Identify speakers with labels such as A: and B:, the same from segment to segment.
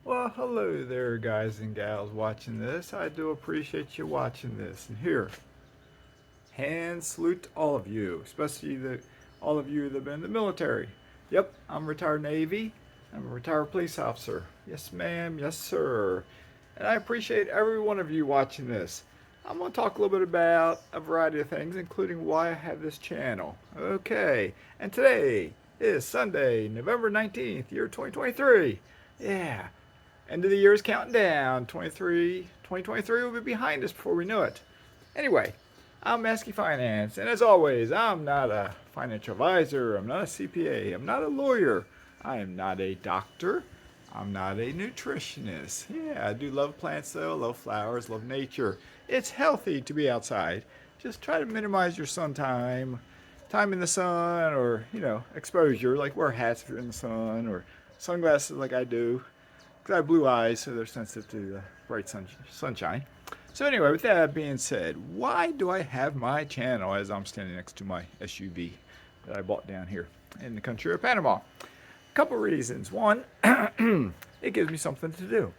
A: Well, hello there, guys and gals watching this. I do appreciate you watching this. And here, hand salute to all of you, especially all of you that have been in the military. Yep, I'm a retired Navy. I'm a retired police officer. Yes, ma'am. Yes, sir. And I appreciate every one of you watching this. I'm going to talk a little bit about a variety of things, including why I have this channel. Okay, and today is Sunday, November 19th, year 2023. Yeah, end of the year is counting down. 2023 will be behind us before we know it. Anyway, I'm Mazske Finance, and as always, I'm not a financial advisor, I'm not a CPA, I'm not a lawyer, I am not a doctor, I'm not a nutritionist. Yeah, I do love plants though, love flowers, love nature. It's healthy to be outside. Just try to minimize your sun time in the sun, or exposure, like wear hats if you're in the sun, or sunglasses like I do, because I have blue eyes, so they're sensitive to bright sunshine. So anyway, with that being said, why do I have my channel as I'm standing next to my SUV that I bought down here in the country of Panama? A couple reasons. One, it gives me something to do.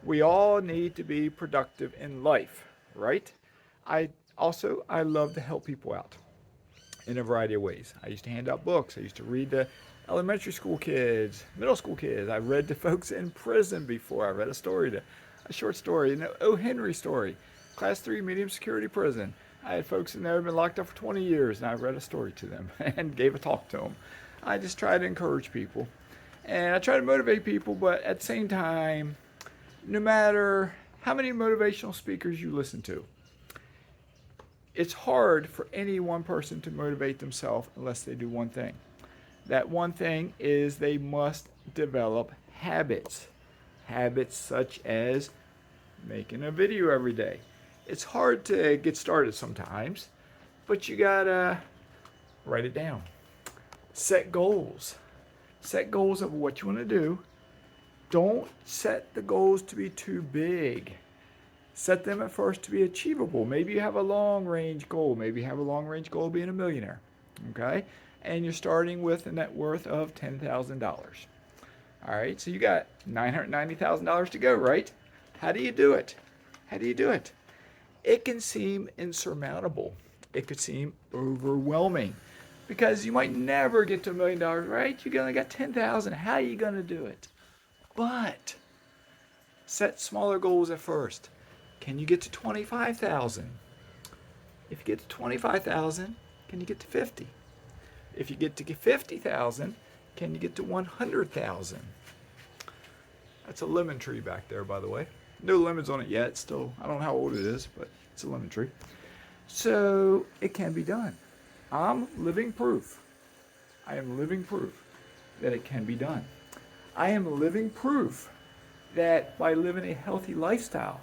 A: We all need to be productive in life, right? I love to help people out in a variety of ways. I used to hand out books. I used to read to elementary school kids, middle school kids. I read to folks in prison before. I read a short story, an O. Henry story, class 3 medium security prison. I had folks in there who had been locked up for 20 years, and I read a story to them and gave a talk to them. I just try to encourage people. And I try to motivate people, but at the same time, no matter how many motivational speakers you listen to, it's hard for any one person to motivate themselves unless they do one thing. That one thing is they must develop habits. Habits such as making a video every day. It's hard to get started sometimes, but you gotta write it down. Set goals. Set goals of what you want to do. Don't set the goals to be too big. Set them at first to be achievable. Maybe you have a long range goal. Maybe you have a long range goal of being a millionaire. Okay? And you're starting with a net worth of $10,000. All right, so you got $990,000 to go, right? How do you do it? How do you do it? It can seem insurmountable. It could seem overwhelming because you might never get to $1 million, right? You only got 10,000. How are you going to do it? But set smaller goals at first. Can you get to 25,000? If you get to 25,000, can you get to 50? If you get to 50,000, can you get to 100,000? That's a lemon tree back there, by the way. No lemons on it yet. Still, I don't know how old it is, but it's a lemon tree. So it can be done. I'm living proof. I am living proof that it can be done. I am living proof that by living a healthy lifestyle,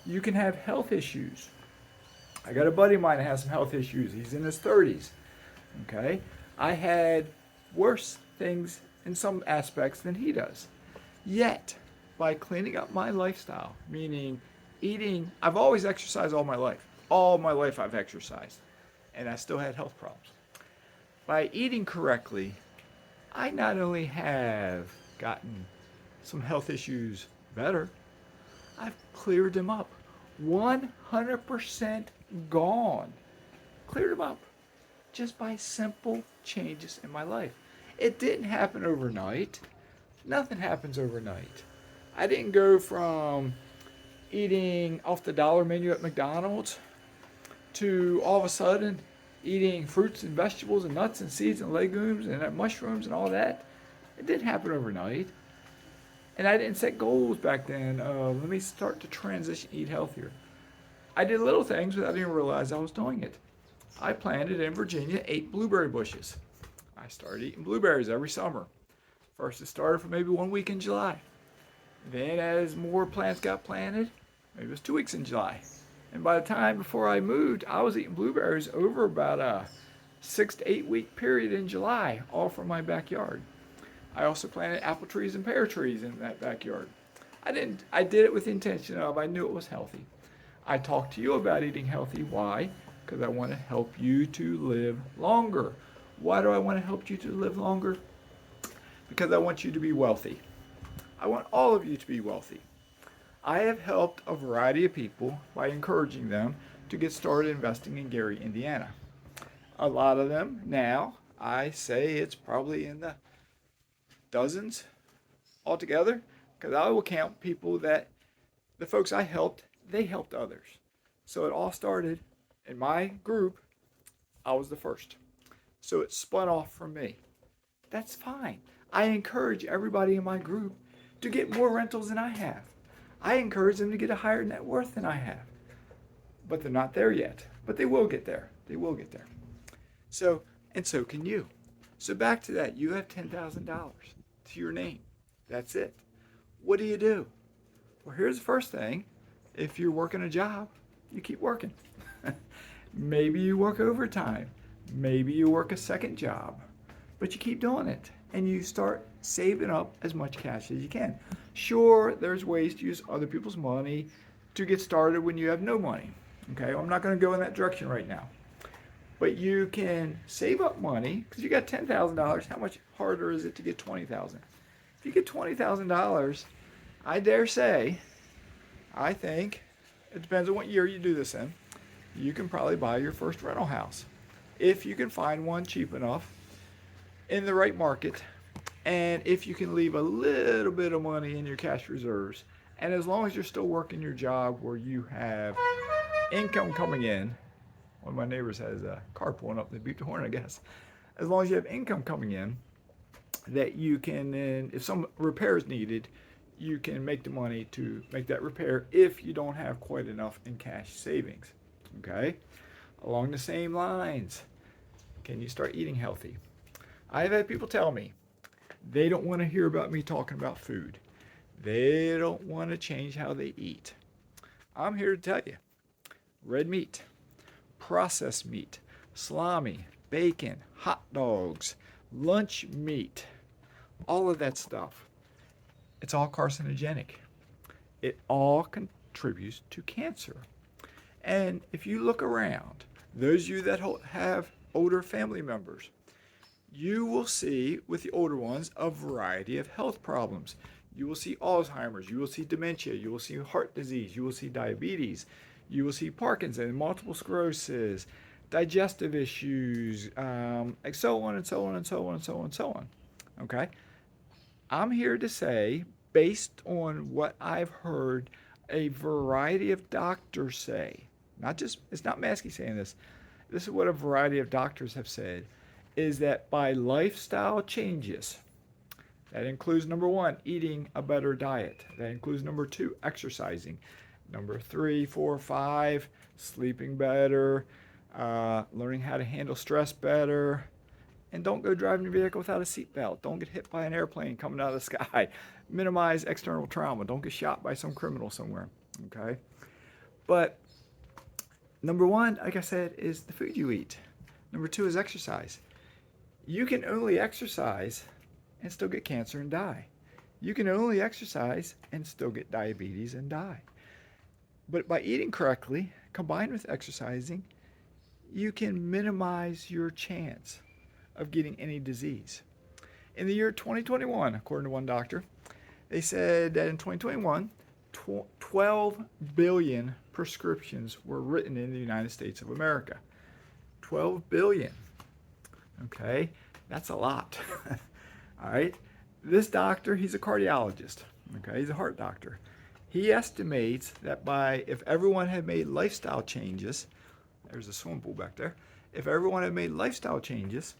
A: you can have health issues. I got a buddy of mine that has some health issues. He's in his 30s. Okay? I had worse things in some aspects than he does. Yet, by cleaning up my lifestyle, meaning eating, I've always exercised all my life. All my life I've exercised. And I still had health problems. By eating correctly, I not only have gotten some health issues better, I've cleared them up. 100% gone. Cleared them up. Just by simple changes in my life. It didn't happen overnight. Nothing happens overnight. I didn't go from eating off the dollar menu at McDonald's to all of a sudden eating fruits and vegetables and nuts and seeds and legumes and mushrooms and all that. It didn't happen overnight. And I didn't set goals back then. Let me start to transition, eat healthier. I did little things without even realize I was doing it. I planted in Virginia 8 blueberry bushes. I started eating blueberries every summer. First it started for maybe 1 week in July. Then as more plants got planted, maybe it was 2 weeks in July. And by the time before I moved, I was eating blueberries over about a 6 to 8 week period in July, all from my backyard. I also planted apple trees and pear trees in that backyard. I did it with the intention of, I knew it was healthy. I talked to you about eating healthy. Why? Because I want to help you to live longer. Why do I want to help you to live longer? Because I want you to be wealthy. I want all of you to be wealthy. I have helped a variety of people by encouraging them to get started investing in Gary, Indiana. A lot of them now, I say it's probably in the dozens altogether, because I will count people that the folks I helped, they helped others. So it all started in my group. I was the first. So it spun off from me. That's fine. I encourage everybody in my group to get more rentals than I have. I encourage them to get a higher net worth than I have. But they're not there yet. But they will get there. They will get there. So, and so can you. So back to that, you have $10,000 to your name. That's it. What do? Well, here's the first thing. If you're working a job, you keep working. Maybe you work overtime. Maybe you work a second job. But you keep doing it. And you start saving up as much cash as you can. Sure, there's ways to use other people's money to get started when you have no money. Okay, well, I'm not going to go in that direction right now. But you can save up money because you got $10,000. How much harder is it to get $20,000? If you get $20,000, I dare say, I think, it depends on what year you do this in, you can probably buy your first rental house. If you can find one cheap enough in the right market, and if you can leave a little bit of money in your cash reserves, and as long as you're still working your job where you have income coming in, one of my neighbors has a car pulling up, they beat the horn, I guess. As long as you have income coming in, that you can, if some repair is needed, you can make the money to make that repair if you don't have quite enough in cash savings. Okay? Along the same lines, can you start eating healthy? I've had people tell me they don't want to hear about me talking about food. They don't want to change how they eat. I'm here to tell you, red meat, processed meat, salami, bacon, hot dogs, lunch meat, all of that stuff, it's all carcinogenic. It all contributes to cancer. And if you look around, those of you that have older family members, you will see with the older ones a variety of health problems. You will see Alzheimer's, you will see dementia, you will see heart disease, you will see diabetes, you will see Parkinson's, multiple sclerosis, digestive issues, and so on and so on and so on and so on and so on. Okay? I'm here to say, based on what I've heard a variety of doctors say, it's not Maskey saying this, this is what a variety of doctors have said, is that by lifestyle changes, that includes number 1, eating a better diet. That includes number 2, exercising. Number 3, 4, 5, sleeping better, learning how to handle stress better, and don't go driving your vehicle without a seatbelt. Don't get hit by an airplane coming out of the sky. Minimize external trauma. Don't get shot by some criminal somewhere. Okay? But number 1, like I said, is the food you eat. Number 2 is exercise. You can only exercise and still get cancer and die. You can only exercise and still get diabetes and die. But by eating correctly, combined with exercising, you can minimize your chance of getting any disease. In the year 2021, according to one doctor, they said that in 2021, 12 billion prescriptions were written in the United States of America. 12 billion. Okay, that's a lot. All right, this doctor, he's a cardiologist. Okay, he's a heart doctor. He estimates that if everyone had made lifestyle changes, there's a swimming pool back there, if everyone had made lifestyle changes,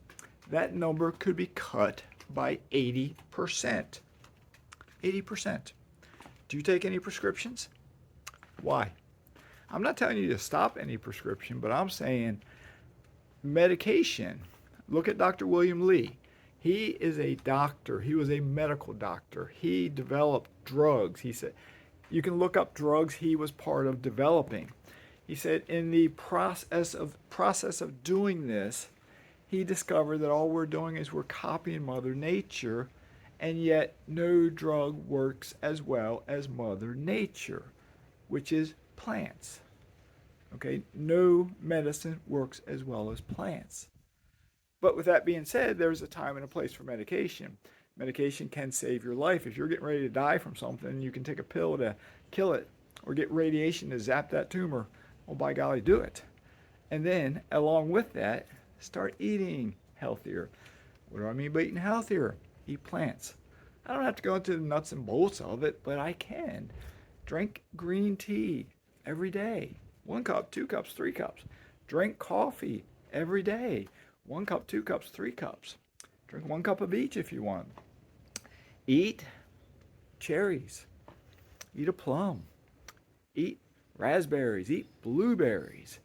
A: that number could be cut by 80%. 80%. Do you take any prescriptions? Why? I'm not telling you to stop any prescription, but I'm saying medication. Look at Dr. William Lee. He is a doctor. He was a medical doctor. He developed drugs. He said, you can look up drugs he was part of developing. He said in the process of doing this, he discovered that all we're doing is we're copying Mother Nature, and yet no drug works as well as Mother Nature, which is plants. Okay, no medicine works as well as plants. But with that being said, there's a time and a place for medication. Medication can save your life. If you're getting ready to die from something, you can take a pill to kill it or get radiation to zap that tumor. Well, by golly, do it. And then, along with that, start eating healthier. What do I mean by eating healthier? Eat plants. I don't have to go into the nuts and bolts of it, but I can. Drink green tea every day. 1 cup, 2 cups, 3 cups. Drink coffee every day. 1 cup, 2 cups, 3 cups. Drink 1 cup of each if you want. Eat cherries. Eat a plum. Eat raspberries. Eat blueberries.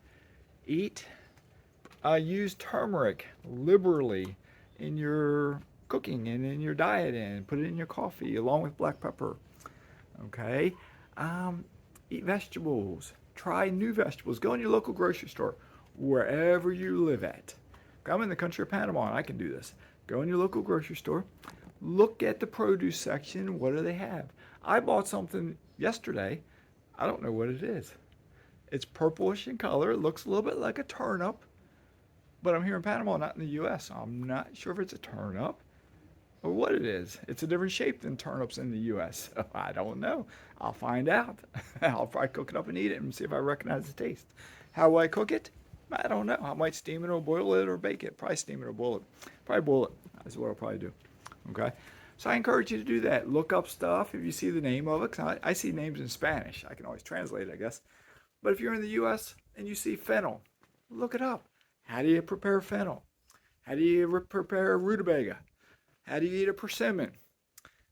A: Use turmeric liberally in your cooking and in your diet, and put it in your coffee along with black pepper. Okay? Eat vegetables. Try new vegetables. Go in your local grocery store, wherever you live at. I'm in the country of Panama and I can do this. Go in your local grocery store. Look at the produce section. What do they have? I bought something yesterday. I don't know what it is. It's purplish in color. It looks a little bit like a turnip. But I'm here in Panama, not in the U.S. So I'm not sure if it's a turnip or what it is. It's a different shape than turnips in the U.S. So I don't know. I'll find out. I'll probably cook it up and eat it and see if I recognize the taste. How will I cook it? I don't know. I might steam it or boil it or bake it. Probably steam it or boil it. Probably boil it. That's what I'll probably do. Okay? So I encourage you to do that. Look up stuff if you see the name of it. 'Cause I see names in Spanish. I can always translate it, I guess. But if you're in the U.S. and you see fennel, look it up. How do you prepare fennel? How do you prepare rutabaga? How do you eat a persimmon?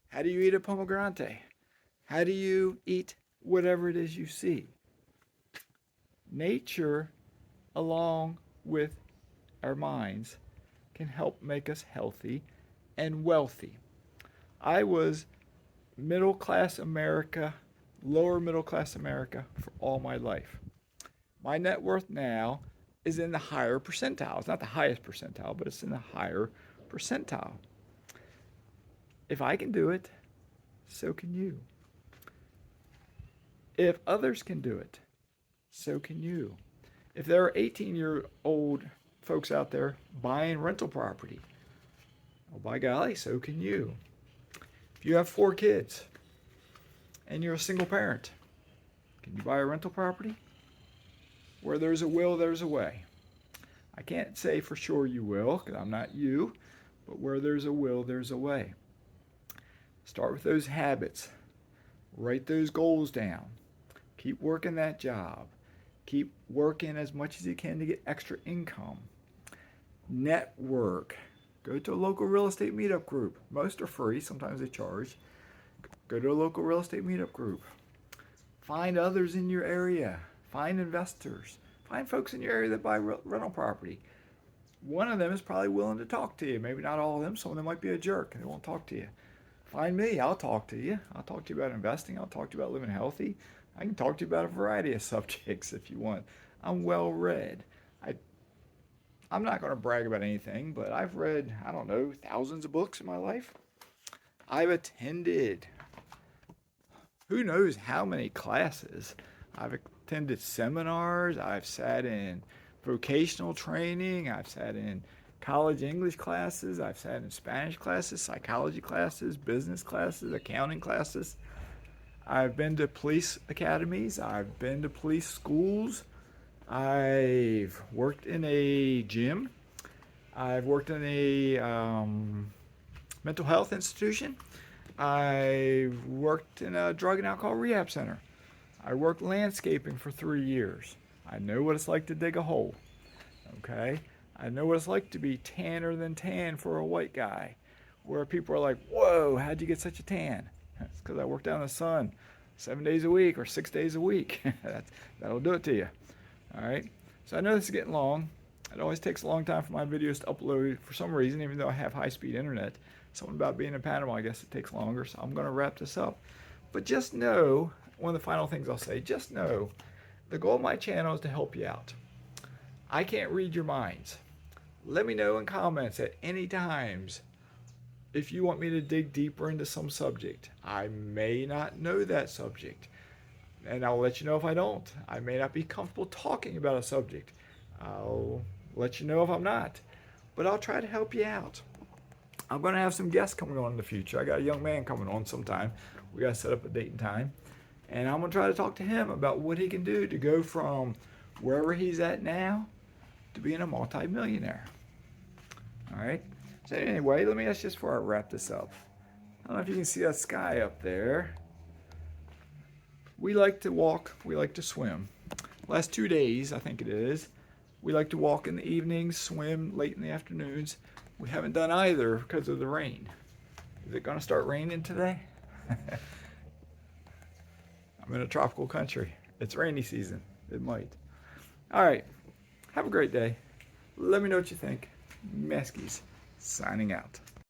A: How do you eat a pomegranate? How do you eat whatever it is you see? Nature, along with our minds, can help make us healthy and wealthy. I was middle class America, lower middle class America for all my life. My net worth now is in the higher percentile. It's not the highest percentile, but it's in the higher percentile. If I can do it, so can you. If others can do it, so can you. If there are 18-year-old folks out there buying rental property, well, by golly, so can you. If you have 4 kids and you're a single parent, can you buy a rental property? Where there's a will, there's a way. I can't say for sure you will, because I'm not you, but where there's a will, there's a way. Start with those habits. Write those goals down. Keep working that job. Keep working as much as you can to get extra income. Network. Go to a local real estate meetup group. Most are free. Sometimes they charge. Go to a local real estate meetup group. Find others in your area. Find investors. Find folks in your area that buy rental property. One of them is probably willing to talk to you. Maybe not all of them. Some of them might be a jerk and they won't talk to you. Find me. I'll talk to you. I'll talk to you about investing. I'll talk to you about living healthy. I can talk to you about a variety of subjects if you want. I'm well read. I'm not going to brag about anything, but I've read, I don't know, thousands of books in my life. I've attended who knows how many classes. I've attended seminars. I've sat in vocational training. I've sat in college English classes. I've sat in Spanish classes, psychology classes, business classes, accounting classes. I've been to police academies. I've been to police schools. I've worked in a gym. I've worked in a mental health institution. I've worked in a drug and alcohol rehab center. I worked landscaping for 3 years. I know what it's like to dig a hole. Okay? I know what it's like to be tanner than tan for a white guy. Where people are like, whoa, how'd you get such a tan? It's because I worked out in the sun 7 days a week or 6 days a week. That'll do it to you. All right? So I know this is getting long. It always takes a long time for my videos to upload for some reason, even though I have high-speed internet. Something about being in Panama, I guess it takes longer, so I'm going to wrap this up. But just know, one of the final things I'll say, just know, the goal of my channel is to help you out. I can't read your minds. Let me know in comments at any times if you want me to dig deeper into some subject. I may not know that subject, and I'll let you know if I don't. I may not be comfortable talking about a subject. I'll let you know if I'm not, but I'll try to help you out. I'm going to have some guests coming on in the future. I got a young man coming on sometime. We got to set up a date and time. And I'm going to try to talk to him about what he can do to go from wherever he's at now to being a multi-millionaire. All right. So anyway, let me ask just before I wrap this up. I don't know if you can see that sky up there. We like to walk. We like to swim. Last 2 days, I think it is, we like to walk in the evenings, swim late in the afternoons. We haven't done either because of the rain. Is it going to start raining today? I'm in a tropical country. It's rainy season. It might. All right. Have a great day. Let me know what you think. Mazskes signing out.